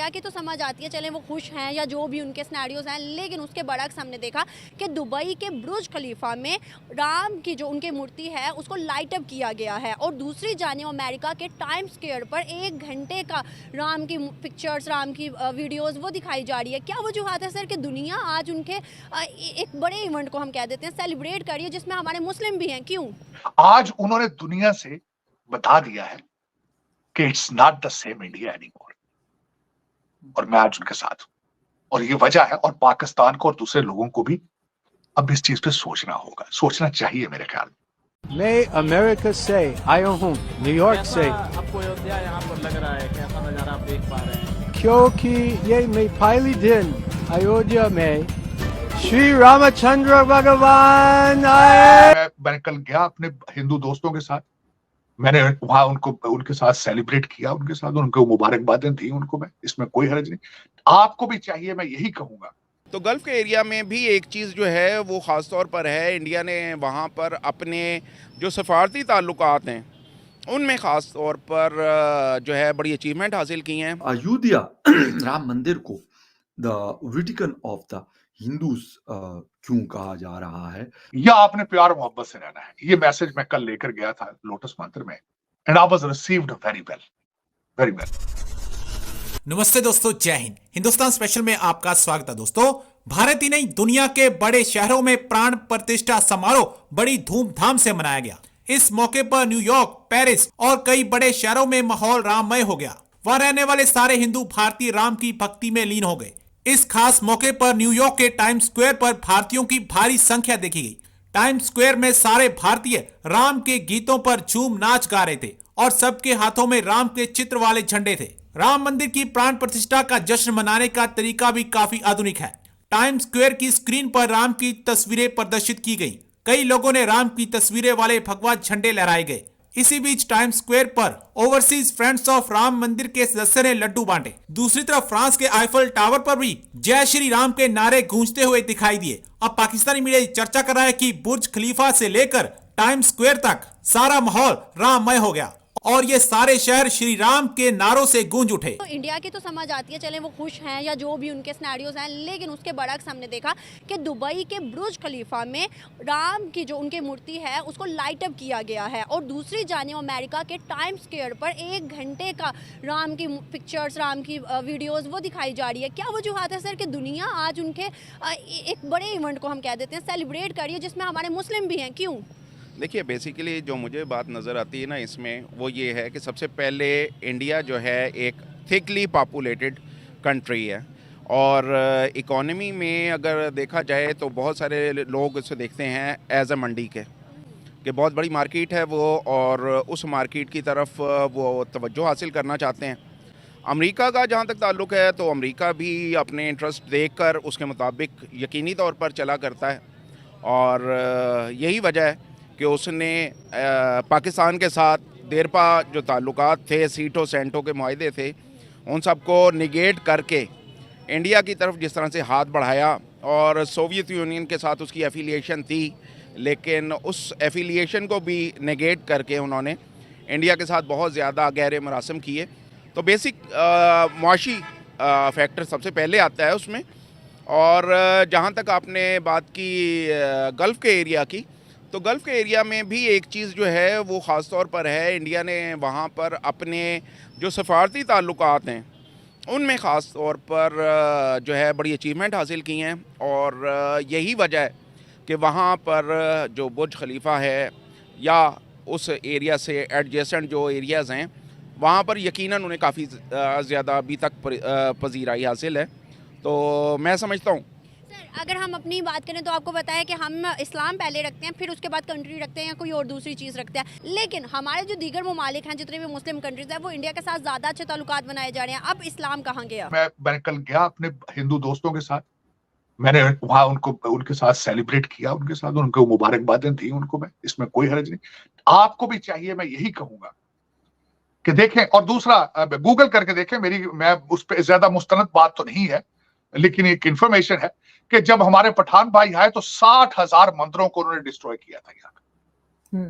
India की तो समझ आती है, चलें वो खुश हैं या जो भी उनके सिनेरियोज हैं, लेकिन उसके बरक्स हमने देखा कि दुबई के बुर्ज खलीफा में राम की जो उनकी मूर्ति है उसको लाइट अप किया गया है, और दूसरी जानिब अमेरिका के टाइम्स स्क्वायर पर 1 घंटे का राम की पिक्चर्स, राम की वीडियोस वो दिखाई जा रही है। क्या वजूहत है सर कि दुनिया आज उनके एक बड़े इवेंट को हम कह देते हैं सेलिब्रेट कर रही है, जिसमें हमारे मुस्लिम भी हैं? क्यों? आज उन्होंने दुनिया से बता दिया है कि it's not the same India anymore, और मैं आज उनके साथ हूं, और ये वजह है। और पाकिस्तान को और दूसरे लोगों को भी अब इस चीज पे सोचना होगा, सोचना चाहिए मेरे ख्याल में। मैं अमेरिका से आया हूँ, न्यूयॉर्क से। आपको अयोध्या यहाँ पर लग रहा है, कैसा नजारा आप देख पा रहे हैं? क्योंकि ये मैं पहले दिन अयोध्या में श्री रामचंद्र भगवान आए। मैंने कल गया अपने हिंदू दोस्तों के साथ, मैंने वहां उनके साथ सेलिब्रेट किया, उनके साथ उनको मुबारकबादें दी उनको, मैं इसमें कोई हर्ज नहीं। आपको भी चाहिए, मैं यही कहूंगा। तो गल्फ के एरिया में भी एक चीज़ जो है वो ख़ास तौर पर है, इंडिया ने वहाँ पर अपने जो सफारती ताल्लुकात हैं उनमें ख़ास तौर पर जो है बड़ी अचीवमेंट हासिल की हैं। अयोध्या राम मंदिर को the Vatican of the Hindus क्यों कहा जा रहा है? या आपने प्यार मोहब्बत से रहना है, ये मैसेज मैं कल लेकर गया था लोटस मंदिर में, and I was received very well, very well. नमस्ते दोस्तों, जय हिंद। हिंदुस्तान स्पेशल में आपका स्वागत है दोस्तों। भारत ही नहीं, दुनिया के बड़े शहरों में प्राण प्रतिष्ठा समारोह बड़ी धूमधाम से मनाया गया। इस मौके पर न्यूयॉर्क, पेरिस और कई बड़े शहरों में माहौल राममय हो गया। वहां रहने वाले सारे हिंदू भारतीय राम की भक्ति में लीन हो गए। इस खास मौके पर न्यूयॉर्क के टाइम्स स्क्वायर पर भारतीयों की भारी संख्या देखी गई। टाइम्स स्क्वायर में सारे भारतीय राम के गीतों पर झूम नाच गा रहे थे और सबके हाथों में राम के चित्र वाले झंडे थे। राम मंदिर की प्राण प्रतिष्ठा का जश्न मनाने का तरीका भी काफी आधुनिक है। टाइम्स स्क्वायर की स्क्रीन पर राम की तस्वीरें प्रदर्शित की गई। कई लोगों ने राम की तस्वीरें वाले भगवा झंडे लहराए गए। इसी बीच टाइम्स स्क्वायर पर ओवरसीज फ्रेंड्स ऑफ राम मंदिर के सदस्यों ने लड्डू बांटे। दूसरी तरफ फ्रांस के आईफल टावर पर भी जय श्री राम के नारे गूंजते हुए दिखाई दिए। अब पाकिस्तानी मीडिया चर्चा कर रहा है कि बुर्ज खलीफा से लेकर टाइम्स स्क्वायर तक सारा माहौल राममय हो गया और ये सारे शहर श्री राम के नारों से गूंज उठे। तो इंडिया की तो समझ आती है, चलें वो खुश हैं या जो भी उनके सिनेरियोज हैं, लेकिन उसके बरक्स हमने देखा कि दुबई के बुर्ज खलीफा में राम की जो उनकी मूर्ति है उसको लाइट अप किया गया है, और दूसरी जानिब अमेरिका के टाइम्स स्क्वायर पर 1 घंटे का राम की पिक्चर्स, राम की वीडियोस वो दिखाई जा रही है। क्या वजूहत है सर कि दुनिया आज उनके एक बड़े इवेंट को हम कह देते हैं सेलिब्रेट कर रही है, जिसमें हमारे मुस्लिम भी हैं? क्यों? देखिए, बेसिकली जो मुझे बात नज़र आती है ना इसमें, वो ये है कि सबसे पहले इंडिया जो है एक थिकली पॉपुलेटेड कंट्री है, और इकोनॉमी में अगर देखा जाए तो बहुत सारे लोग इसे देखते हैं एज अ मंडी के कि बहुत बड़ी मार्केट है वो, और उस मार्केट की तरफ वो तवज्जो हासिल करना चाहते हैं। अमेरिका का जहाँ तक ताल्लुक़ है तो अमेरिका भी अपने इंटरेस्ट देखकर उसके मुताबिक यकीनी तौर पर चला करता है, और यही वजह है कि उसने पाकिस्तान के साथ देरपा जो ताल्लुकात थे, सीटों सेंटों के मुआहदे थे, उन सबको निगेट करके इंडिया की तरफ जिस तरह से हाथ बढ़ाया। और सोवियत यूनियन के साथ उसकी एफिलिएशन थी, लेकिन उस एफिलिएशन को भी नेगेट करके उन्होंने इंडिया के साथ बहुत ज़्यादा गहरे मरासम किए। तो बेसिक मुआशी फैक्टर सबसे पहले आता है उसमें। और जहाँ तक आपने बात की गल्फ़ के एरिया की, तो गल्फ़ के एरिया में भी एक चीज़ जो है वो ख़ास तौर पर है, इंडिया ने वहाँ पर अपने जो सफारती ताल्लुकात हैं उनमें ख़ास तौर पर जो है बड़ी अचीवमेंट हासिल की हैं, और यही वजह है कि वहाँ पर जो बुर्ज खलीफा है या उस एरिया से एडजेसेंट जो एरियाज़ हैं वहाँ पर यकीनन उन्हें काफ़ी ज़्यादा अभी तक पजीराई हासिल है। तो मैं समझता हूँ अगर हम अपनी बात करें तो आपको पता है कि हम इस्लाम पहले रखते हैं, फिर उसके बाद कंट्री रखते हैं या कोई और दूसरी चीज़ रखते हैं, लेकिन हमारे जो दीगर ममालिक हैं, जितने भी मुस्लिम कंट्रीज हैं, वो इंडिया के साथ ज़्यादा अच्छे ताल्लुकात बनाए जा रहे हैं। अब इस्लाम कहाँ गया? मैंने कल गया अपने हिंदू दोस्तों के साथ, मैंने वहां उनके साथ सेलिब्रेट किया, उनके साथ उनको मुबारकबादें दी उनको, मैं इसमें कोई हर्ज नहीं। आपको भी चाहिए, मैं यही कहूंगा कि देखें। और दूसरा, गूगल करके देखें, मैं उस पर ज्यादा मुस्तनद बात तो नहीं है, लेकिन एक इंफॉर्मेशन है कि जब हमारे पठान भाई आए तो 60,000 मंदिरों को उन्होंने डिस्ट्रॉय किया था यहाँ।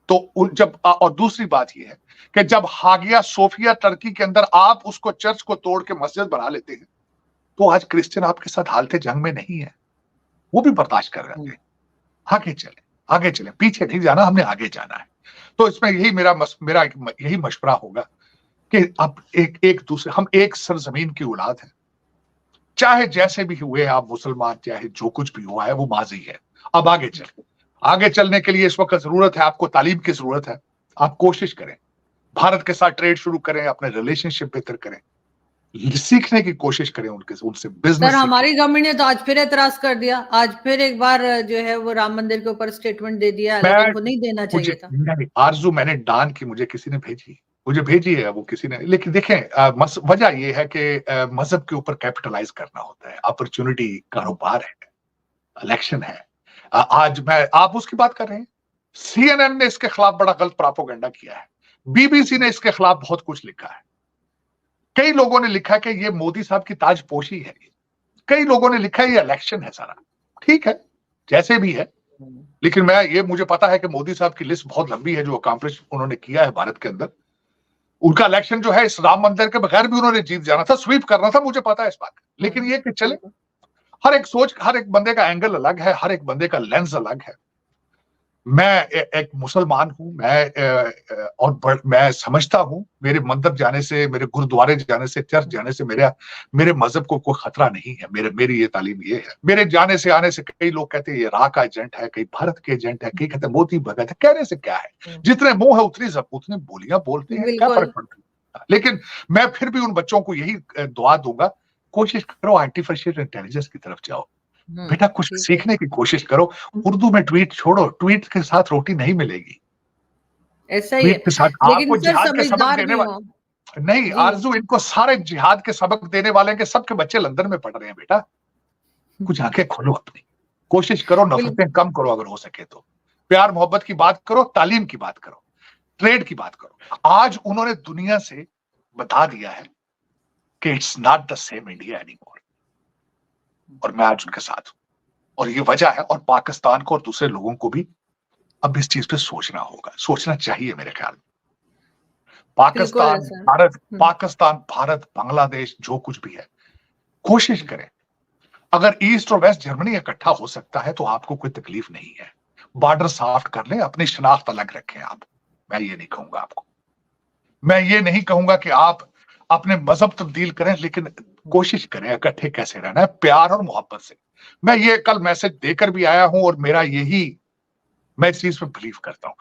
तो जब और दूसरी बात यह है कि जब हागिया सोफिया टर्की के अंदर आप उसको चर्च को तोड़ के मस्जिद बना लेते हैं, तो आज क्रिश्चियन आपके साथ हालते जंग में नहीं है, वो भी बर्दाश्त कर रहे हैं। आगे चले, पीछे नहीं जाना, हमने आगे जाना है। तो इसमें यही मेरा यही मशवरा होगा कि अब एक दूसरे, हम एक सरजमीन की औलाद है, चाहे जैसे भी हुए आप मुसलमान, चाहे जो कुछ भी हुआ है वो माजी है। अब आगे चलने के लिए इस वक्त जरूरत है, आपको तालीम की जरूरत है। आप कोशिश करें, भारत के साथ ट्रेड शुरू करें, अपने रिलेशनशिप बेहतर करें, सीखने की कोशिश करें उनसे बिजनेस। सर हमारी गवर्नमेंट ने तो आज फिर एतराज कर दिया, आज फिर एक बार जो है वो राम मंदिर के ऊपर स्टेटमेंट दे दिया, हालांकि उनको नहीं देना चाहिए था। आरजू मैंने डान की, मुझे किसी ने भेजी है वो किसी ने, लेकिन देखें वजह ये है कि मजहब के ऊपर कैपिटलाइज करना होता है, अपॉर्चुनिटी, कारोबार है, इलेक्शन है। आज आप उसकी बात कर रहे हैं, CNN ने इसके खिलाफ बड़ा गलत प्रोपेगेंडा किया है, BBC ने इसके खिलाफ बहुत कुछ लिखा है, कई लोगों ने लिखा है कि ये मोदी साहब की ताजपोशी है, कई लोगों ने लिखा है ये इलेक्शन है सारा। ठीक है, जैसे भी है, लेकिन मुझे पता है कि मोदी साहब की लिस्ट बहुत लंबी है जो अकम्प्लिश उन्होंने किया है भारत के अंदर। उनका इलेक्शन जो है इस राम मंदिर के बगैर भी उन्होंने जीत जाना था, स्वीप करना था, मुझे पता है इस बात का। लेकिन ये कि चले, हर एक सोच, हर एक बंदे का एंगल अलग है, हर एक बंदे का लेंस अलग है। मैं एक मुसलमान हूं, मैं समझता हूं, मेरे मंदिर जाने से, मेरे गुरुद्वारे जाने से, चर्च जाने से मेरे मजहब को कोई खतरा नहीं है। मेरी ये तालीम ये है। मेरे जाने से आने से कई लोग कहते हैं ये राह का एजेंट है, कई भारत के एजेंट है, कई कहते हैं मोदी भगत है। कहने से क्या है, जितने मुंह है उतनी बोलियां बोलते हैं, क्या फर्क पड़ता है। लेकिन मैं फिर भी उन बच्चों को यही दुआ दूंगा, कोशिश करो आर्टिफिशियल इंटेलिजेंस की तरफ जाओ बेटा, कुछ सीखने की कोशिश करो। उर्दू में ट्वीट छोड़ो, ट्वीट के साथ रोटी नहीं मिलेगी, ऐसा ही है। के साथ आपको जिहाद के सबक देने वाले नहीं, आरजू इनको सारे जिहाद के सबक देने वाले के सबके बच्चे लंदन में पढ़ रहे हैं। बेटा कुछ आंखें खोलो, अपनी कोशिश करो, नफरतें कम करो, अगर हो सके तो प्यार मोहब्बत की बात करो, तालीम की बात करो, ट्रेड की बात करो। आज उन्होंने दुनिया से बता दिया है कि it's not the same India anymore, और मैं आज उनके साथ हूं, और ये वजह है। और पाकिस्तान को और दूसरे लोगों को भी अब इस चीज पे सोचना होगा, सोचना चाहिए मेरे ख्याल में। पाकिस्तान, भारत, बांग्लादेश, जो कुछ भी है, कोशिश करें। अगर ईस्ट और वेस्ट जर्मनी इकट्ठा हो सकता है तो आपको कोई तकलीफ नहीं है। बॉर्डर साफ कर लें, अपनी शनाख्त अलग रखें। आप, मैं ये नहीं कहूंगा आपको, मैं ये नहीं कहूंगा कि आप अपने मजहब तब्दील करें, लेकिन कोशिश करें इकट्ठे कैसे रहना है, प्यार और मोहब्बत से। मैं ये कल मैसेज देकर भी आया हूं, और मैं इस चीज पे बिलीव करता हूं।